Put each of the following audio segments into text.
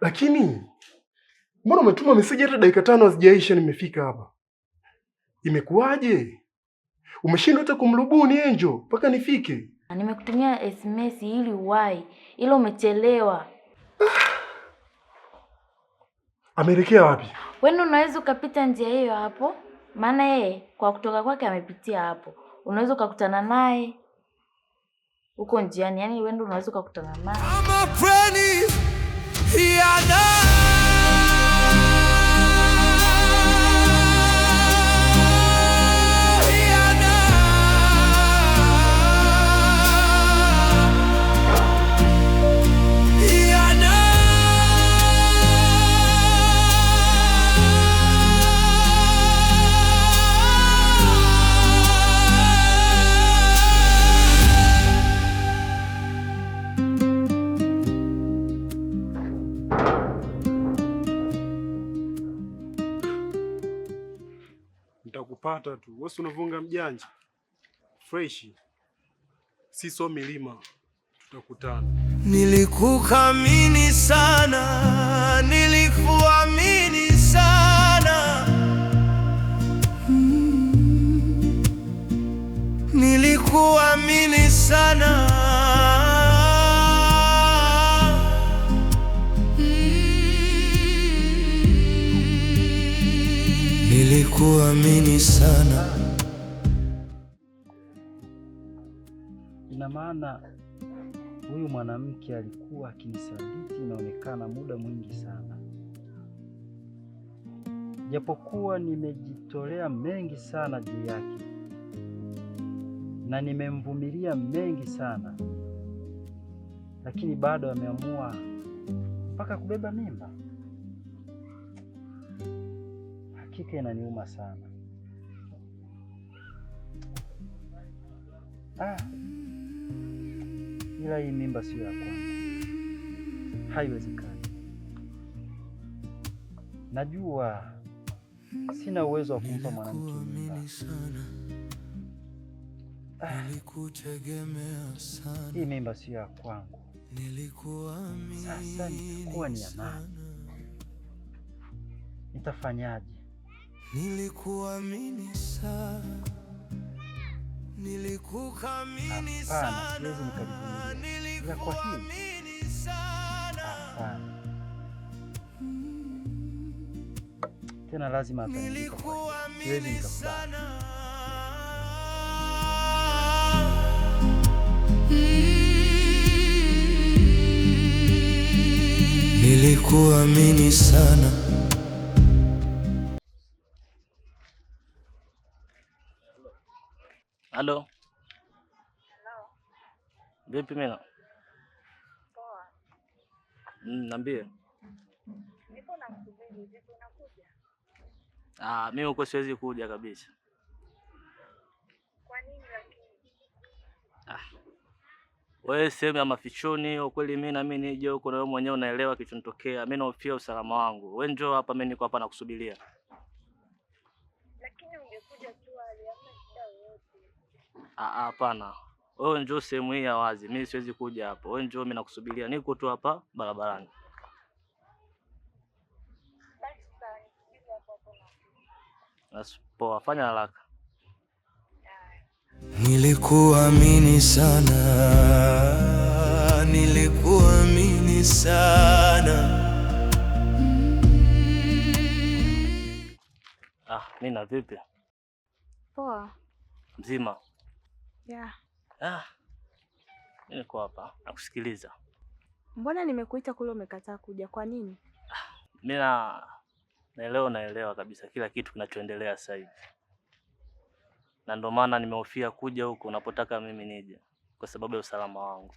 Lakini mbona umetuma meseji hata dakika 5 hazijaisha nimefika hapa? Imekuwaje? Umeshindwa hata kumrubuni Angel mpaka nifike? Nimekutumia SMS ili uwahi, ila umechelewa. Ameelekea wapi? Wewe unaweza ukapita njia hiyo hapo, maana yeye kwa kutoka kwake amepitia hapo. Unaweza ukakutana naye uko njiani, yani wewe unaweza ukakutana naye. Nitakupata tu. Wewe unavunga mjanja. Fresh. Si so milima. Tutakutana. Nilikuamini sana, nilikuamini sana. Nilikuamini sana. Nilikuamini sana. Ina maana huyu mwanamke alikuwa akinisaliti, inaonekana muda mwingi sana. Japokuwa nimejitolea mengi sana juu yake na nimemvumilia mengi sana, lakini bado ameamua mpaka kubeba mimba. Hakika inaniuma sana. Ila hii mimba sio ya kwangu. Haiwezekani. Najua sina uwezo wa kumpa mwanamke mimba. Hii mimba sio ya kwangu. Sasa nitakuwa ni ya nani? Nitafanyaje? Nilikuamini sana. Nilikuamini sana. Siwezi nikalivumilia. Kwa hii hapana. Tena lazima atanipa kwa hii. Siwezi nikakubali. Nilikuamini sana. Halo. Vipi Mina? Poa. Niambie. Nipo na msubiri, vipi unakuja? Mimi huko siwezi kuja kabisa. Kwa nini lakini? Wewe sehemu ya mafichoni, kweli mimi nije huko na wewe mwenyewe unaelewa kichonitokea. Mimi nahofia usalama wangu. Wewe njoo hapa, mimi niko hapa nakusubiria. Lakini ungekuja tu aliamna shida yoyote. Hapana. Wewe njoo sehemu hii ya wazi. Mimi siwezi kuja hapo. Wewe njoo, mimi nakusubiria. Niko tu hapa barabarani. Basi sawa, nisubiri hapo na. Poa, fanya haraka. Nilikuamini sana. Nilikuamini sana. Mina vipi? Poa. Mzima? Yeah. Mimi niko hapa nakusikiliza. Mbona nimekuita kule umekataa kuja? Kwa nini? Mimi naelewa kabisa kila kitu kinachoendelea sasa hivi. Na ndio maana nimehofia kuja huko unapotaka mimi nije kwa sababu ya usalama wangu.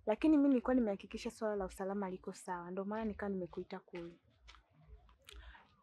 Lakini mimi nilikuwa nimehakikisha swala la usalama liko sawa. Ndio maana nikaa nimekuita kule.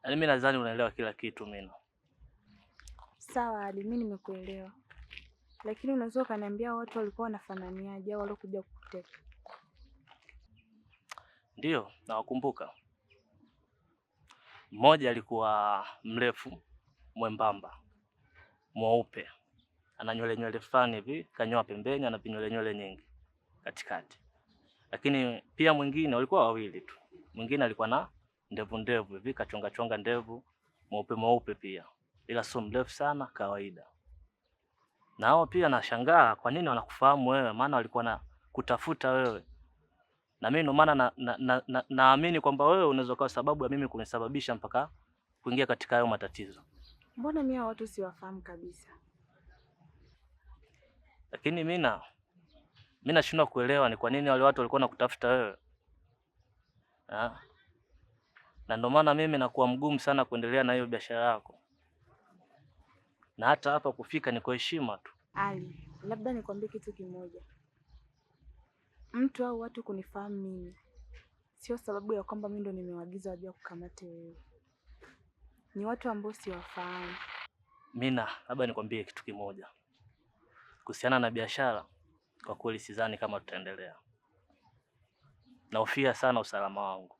Yaani mimi nadhani unaelewa kila kitu mimi. Sawa, hadi mimi nimekuelewa. Lakini unaweza ukaniambia watu walikuwa wanafananiaje au waliokuja kukuteka? Ndio, nawakumbuka. Mmoja alikuwa mrefu, mwembamba, mweupe. Ana nywele fulani hivi, kanyoa pembeni, ana nywele nyingi katikati. Lakini pia mwingine walikuwa wawili tu. Mwingine alikuwa na ndevu hivi, kachonga ndevu, mweupe pia, ila sio mrefu sana, kawaida. Nao pia nashangaa kwa nini wanakufahamu wewe, maana walikuwa na kutafuta wewe. Na mimi ndo maana naamini kwamba wewe unaweza kuwa sababu ya mimi kunisababisha mpaka kuingia katika hayo matatizo. Mbona mimi watu siwafahamu kabisa? Lakini mimi nashindwa kuelewa ni kwa nini wale watu walikuwa nakutafuta wewe. Na ndio maana mimi nakuwa mgumu sana kuendelea na hiyo biashara yako. Na hata hapa kufika ni kwa heshima tu. Ali, labda nikwambie kitu kimoja. Mtu au watu kunifahamu mimi sio sababu ya kwamba mimi ndo nimewaagiza waje kukamate wewe. Ni watu ambao siwafahamu. Mina, labda nikwambie kitu kimoja. Kuhusiana na biashara, kwa kweli sidhani kama tutaendelea. Nahofia sana usalama wangu.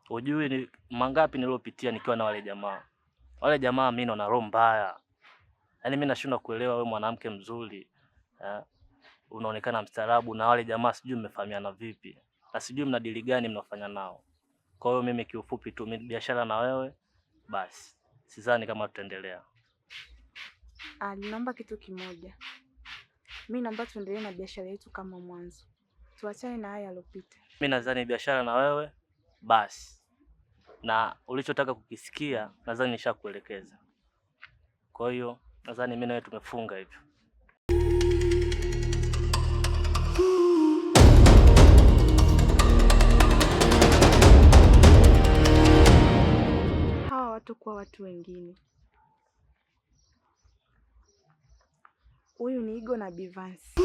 Hujui ni mangapi nilopitia nikiwa na wale jamaa. Wale jamaa mimi na roho mbaya. Yaani mimi nashindwa kuelewa wewe mwanamke mzuri, unaonekana mstaarabu na wale jamaa sijui mmefahamiana vipi. Na sijui mna dili gani mnafanya nao. Kwa hiyo mimi kiufupi tu mimi biashara na wewe basi. Sidhani kama tutaendelea. Naomba kitu kimoja. Mimi naomba tuendelee na biashara yetu kama mwanzo. Tuachane na haya yalopita. Mimi nadhani biashara na wewe basi. Na ulichotaka kukisikia nadhani nishakuelekeza. Kwa hiyo nadhani mimi na wewe tumefunga hivyo. Hawa watu kwa watu wengine. Huyu ni Igo na Bivansi.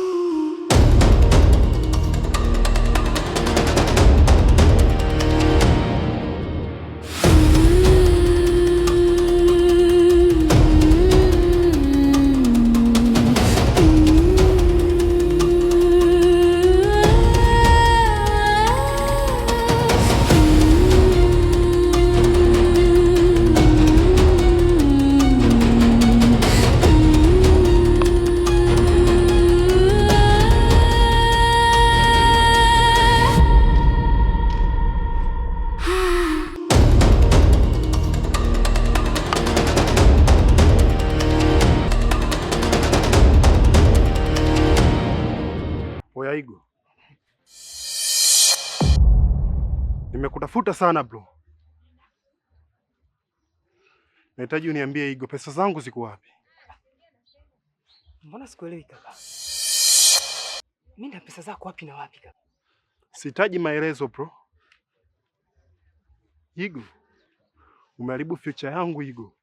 Igo, nimekutafuta sana bro. Nahitaji uniambie Igo, pesa zangu ziko wapi? Mbona sikuelewi kaka? Mimi na pesa zako wapi na wapi kaka? Sihitaji maelezo bro. Igo, umeharibu future yangu Igo.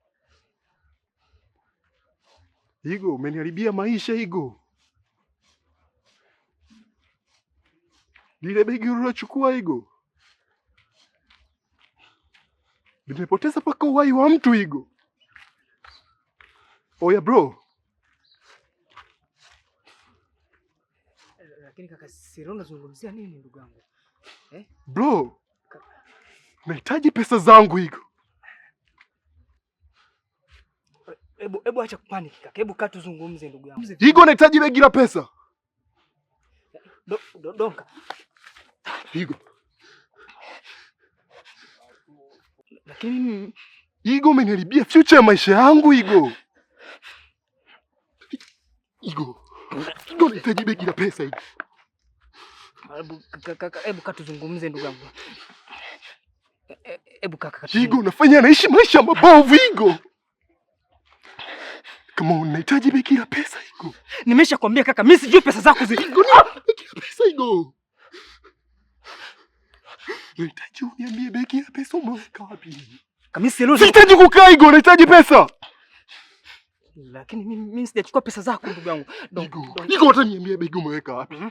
Igo, umeniharibia maisha Igo. Lile begi ulilochukua Igo, nimepoteza paka uhai wa mtu Igo. Oya bro. Lakini kaka, siri unazungumzia nini ndugu yangu? Bro, nahitaji pesa zangu Igo. Hebu acha kupaniki kaka. Hebu kaa tuzungumze ndugu yangu. Igo, nahitaji begi la pesa. Donka. Igo. Lakini Igo, umeniharibia future ya maisha yangu Igo. Igo, nahitaji begi la pesa Igo. Hebu kaa tuzungumze ndugu yangu. Hebu kaka. Igo, unafanya naishi maisha mabovu Igo. Kama unahitaji begi la pesa Igo. Nimeshakwambia kaka, mimi sijui pesa zako Igo, begi la pesa Igo. Nahitaji uniambie begi la pesa umeweka wapi? Kama sielewi. Sihitaji kukaa Igo, nahitaji pesa. Lakini mimi sijachukua pesa zako ndugu yangu. Igo, utaniambia begi umeweka wapi?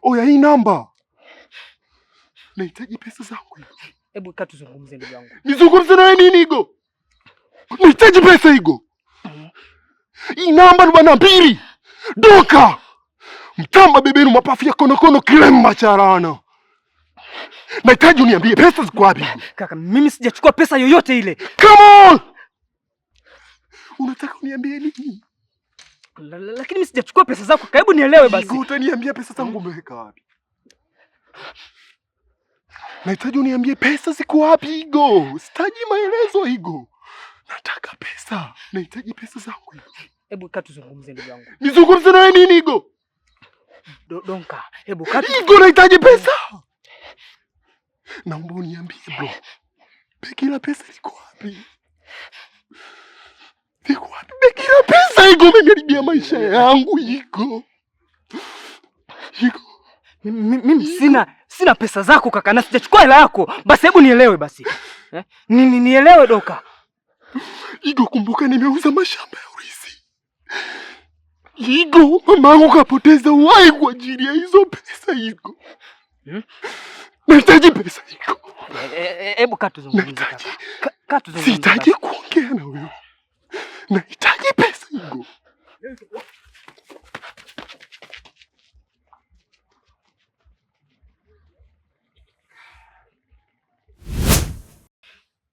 Oya, hii namba. Nahitaji pesa zangu Igo. Hebu kaa tuzungumze ndugu yangu. Nizungumze na wewe nini Igo? Nahitaji pesa Igo. Hii namba ni 2. Doka. Mtamba bebenu mapafu ya konokono kilemba charana. Nahitaji uniambie pesa ziko wapi? Kaka, mimi sijachukua pesa yoyote ile. Come on! Unataka uniambie nini? Lakini mimi sijachukua pesa zako. Hebu nielewe basi. Igo, utaniambia pesa zangu umeweka wapi? Nahitaji uniambie pesa ziko wapi Igo. Sitaji maelezo Igo. Nataka pesa. Nahitaji pesa zangu Igo. Hebu kaa tuzungumze ndugu yangu. Nizungumze na wewe nini Igo? Donka, hebu kaa. Igo, nahitaji pesa. Naomba uniambie bro. Begi la pesa liko wapi? Liko wapi begi la pesa Igo? Umeniharibia maisha yangu Igo. Igo. Mimi sina pesa zako kaka, na sijachukua hela yako. Basi hebu nielewe basi. Nielewe Doka. Igo, kumbuka nimeuza mashamba ya urithi. Igo, mamangu kapoteza uhai kwa ajili ya hizo pesa Igo. Nahitaji pesa Igo. Hebu kaa tuzungumze kaka. Kaa tuzungumze. Sihitaji kuongea na wewe. Nahitaji pesa Igo.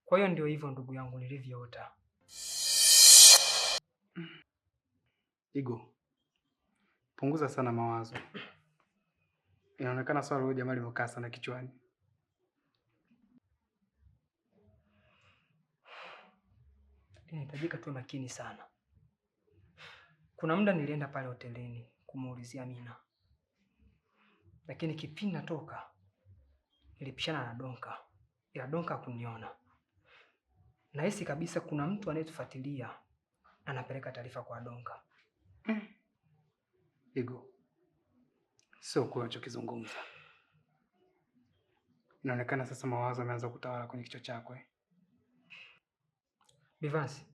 Kwa hiyo ndio hivyo ndugu yangu nilivyoota. Igo, punguza sana mawazo. Inaonekana swala hilo jamaa limekaa sana kichwani. Inahitajika tuwe makini sana. Kuna muda nilienda pale hotelini kumuulizia Mina, lakini kipindi natoka nilipishana na Donka, ila Donka hakuniona. Nahisi kabisa kuna mtu anayetufuatilia anapeleka taarifa kwa Donka. Igo, sio kwa unachokizungumza. Inaonekana sasa mawazo yameanza kutawala kwenye kichwa chako. Bivansi,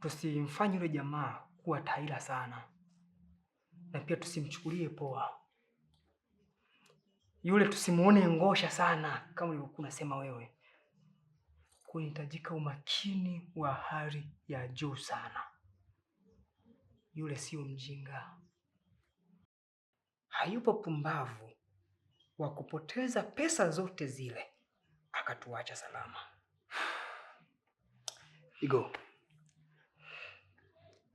tusimfanye yule jamaa kuwa taila sana, na pia tusimchukulie poa. Yule tusimuone ngosha sana kama ulivyokuwa unasema wewe. Kunahitajika umakini wa hali ya juu sana. Yule sio mjinga, hayupo pumbavu wa kupoteza pesa zote zile akatuacha salama. Igo,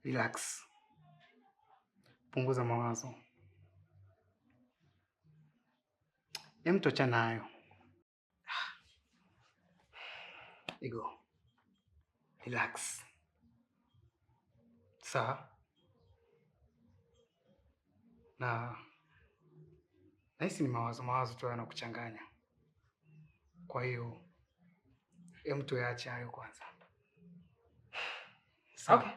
relax. Punguza mawazo. Tocha nayo. Igo, relax. Sawa? Na nahisi ni mawazo tu yanakuchanganya. Kwa hiyo tuyaache hayo kwanza. Sawa? Okay.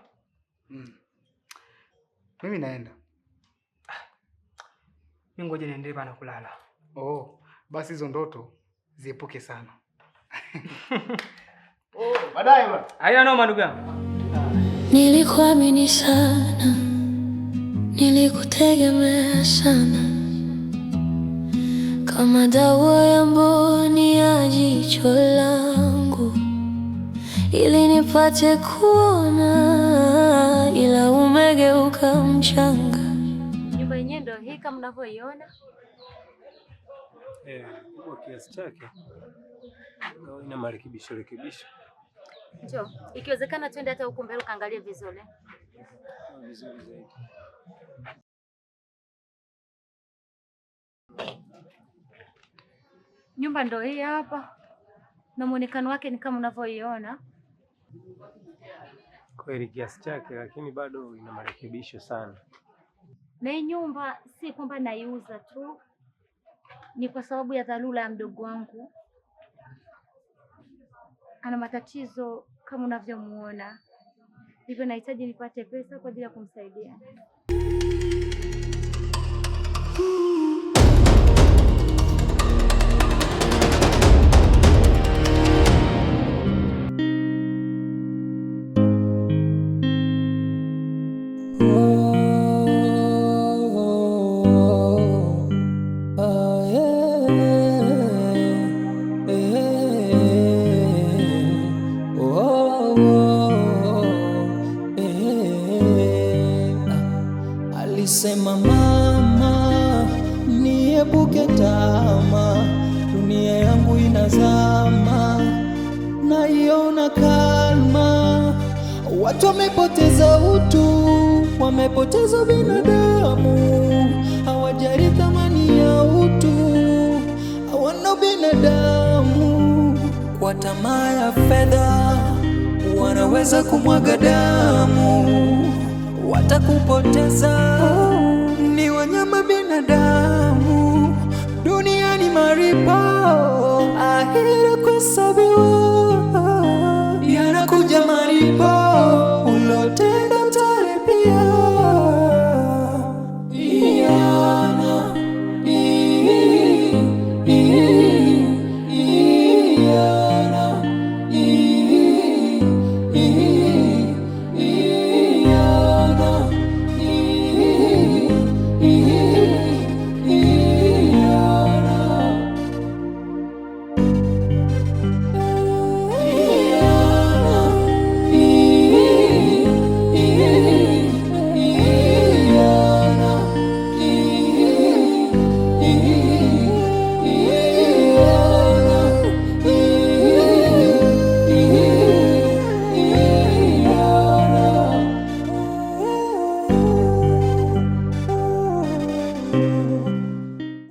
Mimi naenda. Mimi ngoja niendelee bana kulala. Oh, basi hizo ndoto ziepuke sana. Baadaye bwana. Haina noma ndugu yangu. Nilikuamini sana, nilikutegemea sana, kama dawa ya mboni ya jicho langu, ili nipate kuona, ila umegeuka mchanga. Nyumba yenyewe ndio hii kama mnavyoiona. Kwa kiasi chake ina marekebisho. Njoo, ikiwezekana twende hata huko mbele kaangalie vizuri. Vizuri zaidi. Nyumba ndio hii hapa. Na muonekano wake ni kama unavyoiona. Kweli kiasi chake, lakini bado ina marekebisho sana. Na hii nyumba si kwamba naiuza tu. Ni kwa sababu ya dharura ya mdogo wangu. Ana matatizo kama unavyomuona. Hivyo nahitaji nipate pesa kwa ajili ya kumsaidia. Alisema mama, niepuke tamaa, dunia yangu inazama, naiona kalma. Watu wamepoteza utu, wamepoteza binadamu, hawajali thamani ya utu. kwa tamaa ya fedha wanaweza kumwaga damu, watakupoteza. Ni wanyama binadamu, duniani maripo